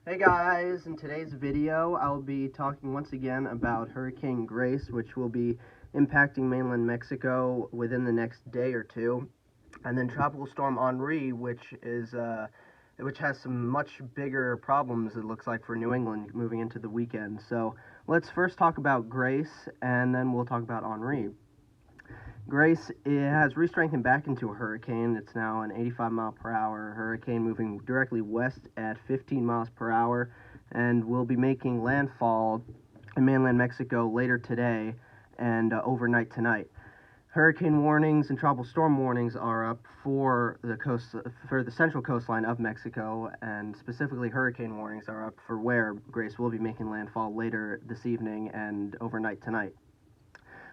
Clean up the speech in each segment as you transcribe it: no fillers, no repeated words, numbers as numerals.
Hey guys, in today's video I'll be talking once again about Hurricane Grace, which will be impacting mainland Mexico within the next day or two, and then Tropical Storm Henri, which has some much bigger problems, it looks like, for New England moving into the weekend. So let's first talk about Grace, and then we'll talk about Henri. Grace, it has re-strengthened back into a hurricane. It's now an 85-mile-per-hour hurricane moving directly west at 15 miles per hour, and will be making landfall in mainland Mexico later today and overnight tonight. Hurricane warnings and tropical storm warnings are up for the central coastline of Mexico, and specifically hurricane warnings are up for where Grace will be making landfall later this evening and overnight tonight.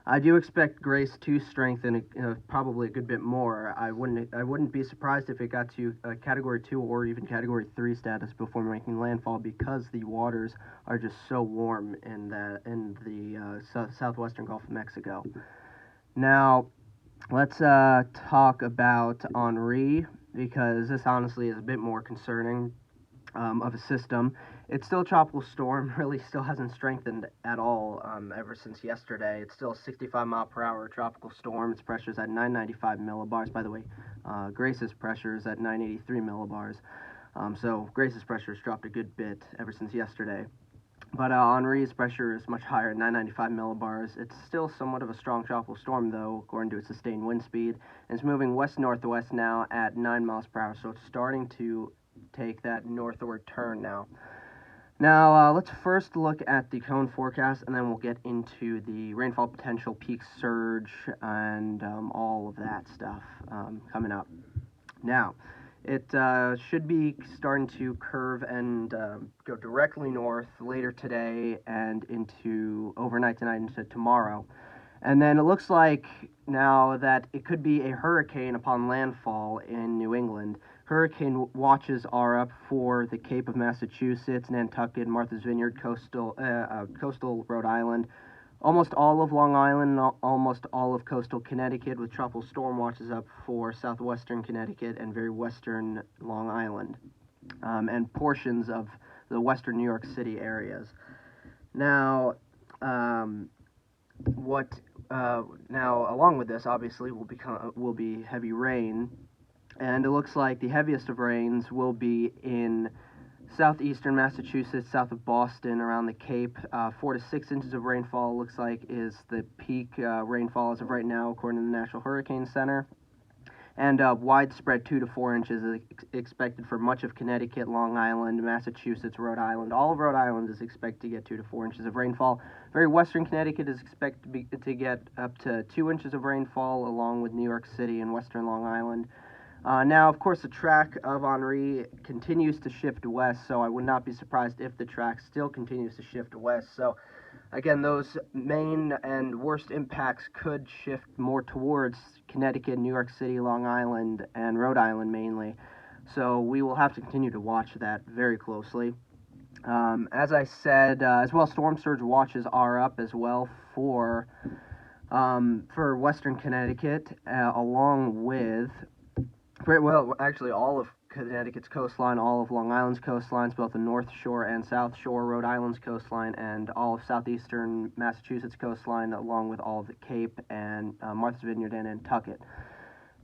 I do expect Grace to strengthen probably a good bit more. I wouldn't be surprised if it got to Category 2 or even Category 3 status before making landfall, because the waters are just so warm in the southwestern Gulf of Mexico. Now, let's talk about Henri, because this honestly is a bit more concerning of a system. It's still a tropical storm, really still hasn't strengthened at all ever since yesterday. It's still a 65-mile-per-hour tropical storm. Its pressure is at 995 millibars. By the way, Grace's pressure is at 983 millibars. So Grace's pressure has dropped a good bit ever since yesterday. But Henri's pressure is much higher at 995 millibars. It's still somewhat of a strong tropical storm, though, according to its sustained wind speed. And it's moving west-northwest now at 9 miles per hour, so it's starting to take that northward turn now. Now, let's first look at the cone forecast, and then we'll get into the rainfall potential, peak surge, and all of that stuff coming up. Now, it should be starting to curve and go directly north later today and into overnight tonight into tomorrow. And then it looks like now that it could be a hurricane upon landfall in New England. Hurricane watches are up for the Cape of Massachusetts, Nantucket, Martha's Vineyard, coastal Rhode Island, almost all of Long Island, and almost all of coastal Connecticut, with tropical storm watches up for southwestern Connecticut and very western Long Island, and portions of the western New York City areas. Now, now along with this, obviously, will be heavy rain. And it looks like the heaviest of rains will be in southeastern Massachusetts, south of Boston, around the Cape. 4 to 6 inches of rainfall looks like is the peak rainfall as of right now, according to the National Hurricane Center. And widespread 2 to 4 inches is expected for much of Connecticut, Long Island, Massachusetts, Rhode Island. All of Rhode Island is expected to get 2 to 4 inches of rainfall. Very western Connecticut is expected to get up to 2 inches of rainfall, along with New York City and western Long Island. Now, of course, the track of Henri continues to shift west, so I would not be surprised if the track still continues to shift west. So, again, those main and worst impacts could shift more towards Connecticut, New York City, Long Island, and Rhode Island mainly. So we will have to continue to watch that very closely. As I said, as well, storm surge watches are up as well for western Connecticut, along with actually all of Connecticut's coastline, all of Long Island's coastlines, both the North Shore and South Shore, Rhode Island's coastline, and all of southeastern Massachusetts coastline, along with all of the Cape and Martha's Vineyard and Nantucket.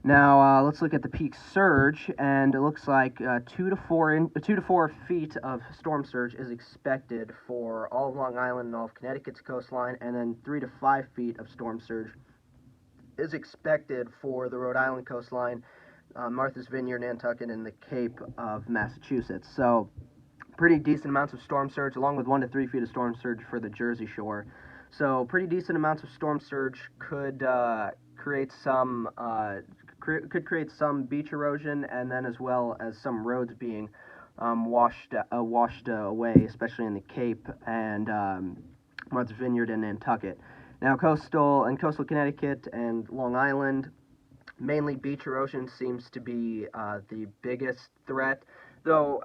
Now, let's look at the peak surge, and it looks like 2 to 4 feet of storm surge is expected for all of Long Island and all of Connecticut's coastline, and then 3 to 5 feet of storm surge is expected for the Rhode Island coastline, Martha's Vineyard, Nantucket, and the Cape of Massachusetts. So, pretty decent amounts of storm surge, along with 1 to 3 feet of storm surge for the Jersey Shore. So, pretty decent amounts of storm surge could create some beach erosion, and then as well as some roads being washed away, especially in the Cape and Martha's Vineyard and Nantucket. Now, coastal Connecticut and Long Island, mainly beach erosion seems to be the biggest threat, though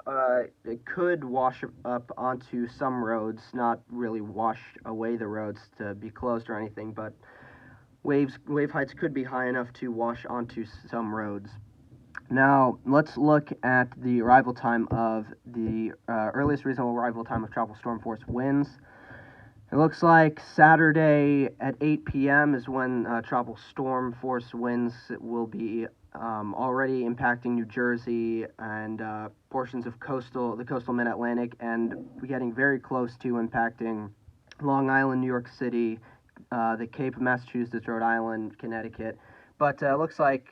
it could wash up onto some roads, not really wash away the roads to be closed or anything, but wave heights could be high enough to wash onto some roads. Now, let's look at the arrival time of the earliest reasonable arrival time of tropical storm force winds. It looks like Saturday at 8 p.m. is when tropical storm force winds will be already impacting New Jersey and portions of the coastal mid-Atlantic, and getting very close to impacting Long Island, New York City, the Cape of Massachusetts, Rhode Island, Connecticut. But it looks like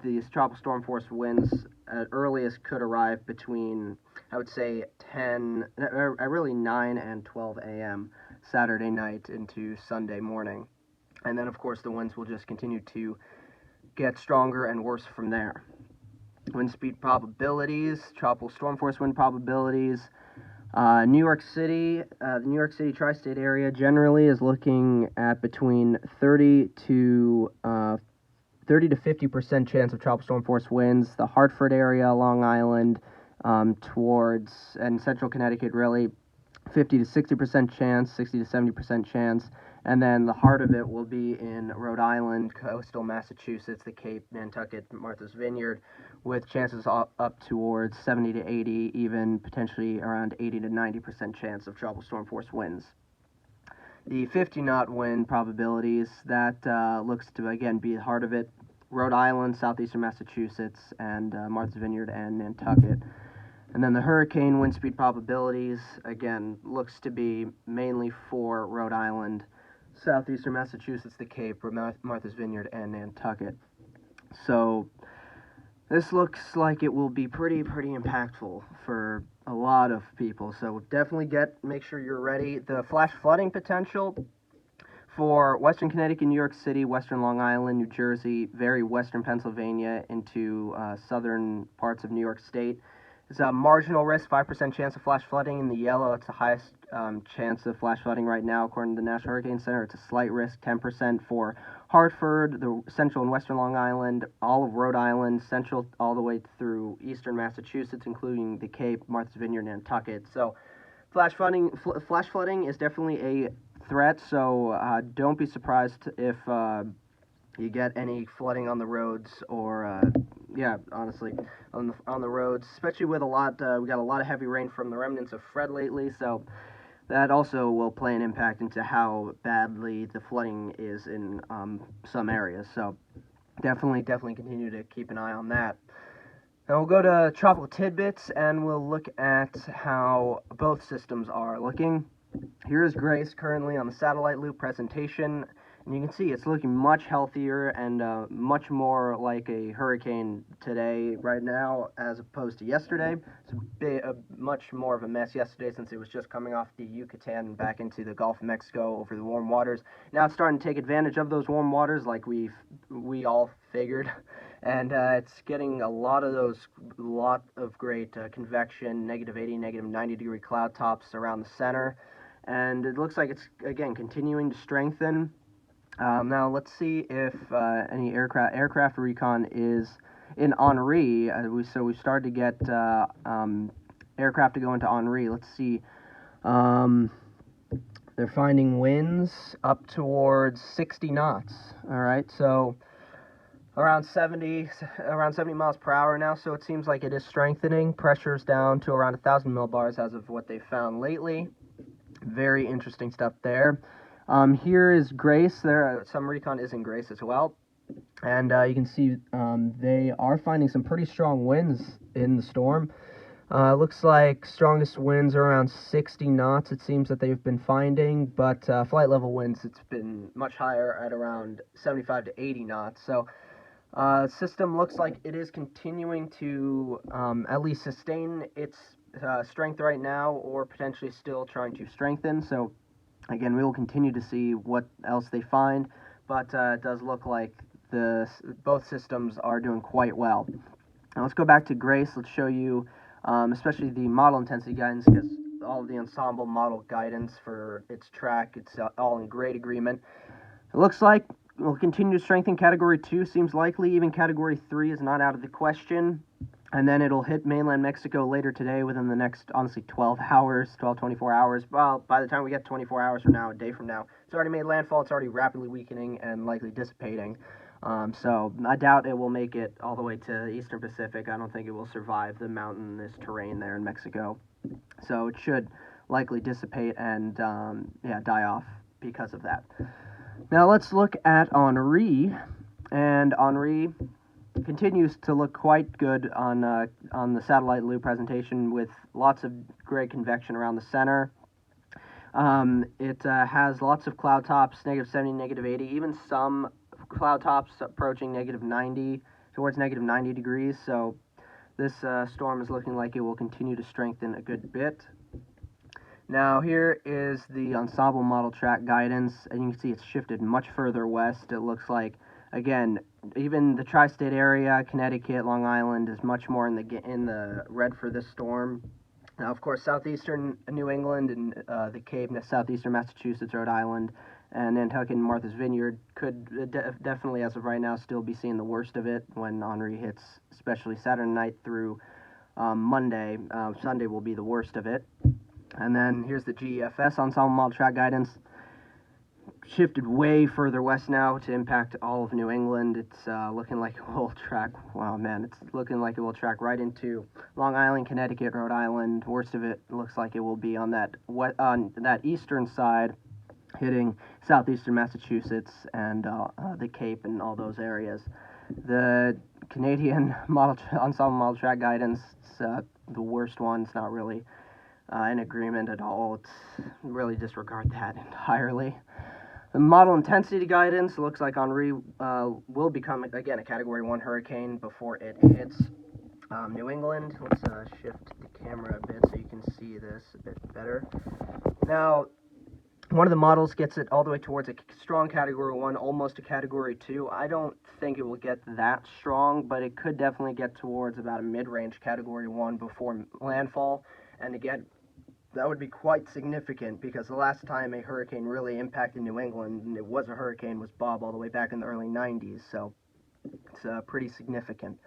these tropical storm force winds at earliest could arrive between, I would say, 9 and 12 a.m. Saturday night into Sunday morning. And then, of course, the winds will just continue to get stronger and worse from there. Wind speed probabilities, tropical storm force wind probabilities. New York City, the New York City Tri-State area generally is looking at between 30 to 50% chance of tropical storm force winds. The Hartford area, Long Island, towards and central Connecticut, really 50 to 60% chance, 60 to 70% chance. And then the heart of it will be in Rhode Island, coastal Massachusetts, the Cape, Nantucket, Martha's Vineyard, with chances up towards 70 to 80, even potentially around 80 to 90% chance of tropical storm force winds. The 50-knot wind probabilities, that looks to, again, be the heart of it. Rhode Island, southeastern Massachusetts, and Martha's Vineyard and Nantucket. And then the hurricane wind speed probabilities, again, looks to be mainly for Rhode Island, southeastern Massachusetts, the Cape, Martha's Vineyard, and Nantucket. So this looks like it will be pretty impactful for a lot of people. So definitely make sure you're ready. The flash flooding potential for western Connecticut, New York City, western Long Island, New Jersey, very western Pennsylvania into southern parts of New York State. It's a marginal risk, 5% chance of flash flooding. In the yellow, it's the highest chance of flash flooding right now, according to the National Hurricane Center. It's a slight risk, 10% for Hartford, the central and western Long Island, all of Rhode Island, central all the way through eastern Massachusetts, including the Cape, Martha's Vineyard, Nantucket. So flash flooding is definitely a threat, so don't be surprised if you get any flooding on the roads, or honestly, on the roads, especially with we got a lot of heavy rain from the remnants of Fred lately, so that also will play an impact into how badly the flooding is in some areas. So definitely continue to keep an eye on that. Now we'll go to tropical tidbits, and we'll look at how both systems are looking. Here is Grace currently on the satellite loop presentation, and you can see it's looking much healthier and much more like a hurricane today, right now, as opposed to yesterday. It's much more of a mess yesterday, since it was just coming off the Yucatan and back into the Gulf of Mexico over the warm waters. Now it's starting to take advantage of those warm waters, like we all figured. And it's getting a lot of great convection, -80, -90 degree cloud tops around the center. And it looks like it's, again, continuing to strengthen. Now let's see if any aircraft recon is in Henri. We started to get aircraft to go into Henri. Let's see. They're finding winds up towards 60 knots. All right, so around 70 miles per hour now. So it seems like it is strengthening. Pressure's down to around 1,000 millibars as of what they found lately. Very interesting stuff there. Here is Grace. Some recon is in Grace as well. And you can see they are finding some pretty strong winds in the storm. Looks like strongest winds are around 60 knots, it seems that they've been finding. But flight level winds, it's been much higher at around 75 to 80 knots. So system looks like it is continuing to at least sustain its strength right now, or potentially still trying to strengthen. So again, we will continue to see what else they find, but it does look like both systems are doing quite well. Now let's go back to Grace. Let's show you especially the model intensity guidance, because all of the ensemble model guidance for its track, it's all in great agreement. It looks like we'll continue to strengthen. Category 2 seems likely. Even Category 3 is not out of the question. And then it'll hit mainland Mexico later today, within the next, honestly, 24 hours. Well, by the time we get 24 hours from now, a day from now, it's already made landfall. It's already rapidly weakening and likely dissipating So I doubt it will make it all the way to the eastern Pacific. I don't think it will survive the mountainous terrain there in Mexico. So it should likely dissipate and die off because of that. Now let's look at Henri, and Henri continues to look quite good on the satellite Lou presentation, with lots of gray convection around the center. It has lots of cloud tops, -70, -80, even some cloud tops approaching -90, towards -90 degrees. So this storm is looking like it will continue to strengthen a good bit. Now here is the ensemble model track guidance, and you can see it's shifted much further west. It looks like, again, even the Tri-State area, Connecticut, Long Island, is much more in the red for this storm. Now, of course, southeastern New England and the Cape, southeastern Massachusetts, Rhode Island, and Nantucket and Martha's Vineyard could definitely, as of right now, still be seeing the worst of it when Henri hits, especially Saturday night through Monday. Sunday will be the worst of it. And then here's the GEFS ensemble model track guidance. Shifted way further west now to impact all of New England. It's looking like it will track, wow man, it's looking like it will track right into Long Island, Connecticut, Rhode Island. Worst of it looks like it will be on that eastern side, hitting southeastern Massachusetts and the Cape and all those areas. The Canadian ensemble model track guidance, it's the worst one. It's not really in agreement at all. It's really disregard that entirely. The model intensity guidance looks like Henri will become, again, a Category 1 hurricane before it hits New England. Let's shift the camera a bit so you can see this a bit better. Now, one of the models gets it all the way towards a strong Category 1, almost a Category 2. I don't think it will get that strong, but it could definitely get towards about a mid-range Category 1 before landfall. And again, that would be quite significant, because the last time a hurricane really impacted New England, and it was a hurricane, was Bob all the way back in the early 90s, so it's pretty significant.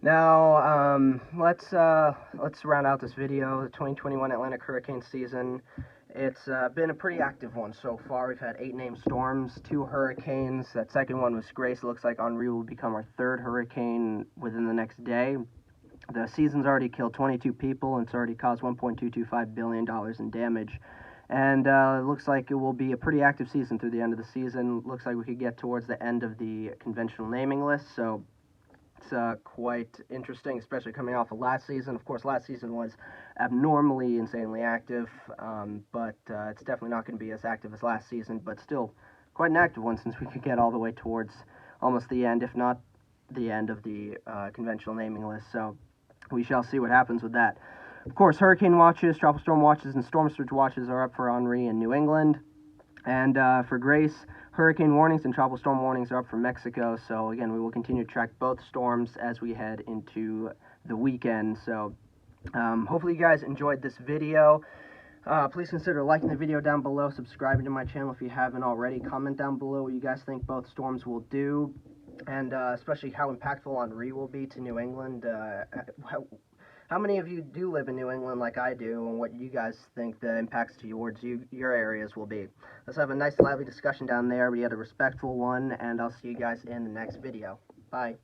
Now, let's round out this video. The 2021 Atlantic hurricane season, it's been a pretty active one so far. We've had 8 named storms, 2 hurricanes. That second one was Grace. It looks like Henri will become our 3rd hurricane within the next day. The season's already killed 22 people, and it's already caused $1.225 billion in damage. And it looks like it will be a pretty active season through the end of the season. Looks like we could get towards the end of the conventional naming list, so it's quite interesting, especially coming off of last season. Of course, last season was abnormally, insanely active, but it's definitely not going to be as active as last season, but still quite an active one, since we could get all the way towards almost the end, if not the end of the conventional naming list. So we shall see what happens with that. Of course, hurricane watches, tropical storm watches, and storm surge watches are up for Henri in New England. And for Grace, hurricane warnings and tropical storm warnings are up for Mexico. So again, we will continue to track both storms as we head into the weekend. So hopefully you guys enjoyed this video. Please consider liking the video down below, subscribing to my channel if you haven't already. Comment down below what you guys think both storms will do, and especially how impactful Henri will be to New England. How many of you do live in New England like I do, and what you guys think the impacts towards your areas will be. Let's have a nice lively discussion down there. We had a respectful one, and I'll see you guys in the next video. Bye.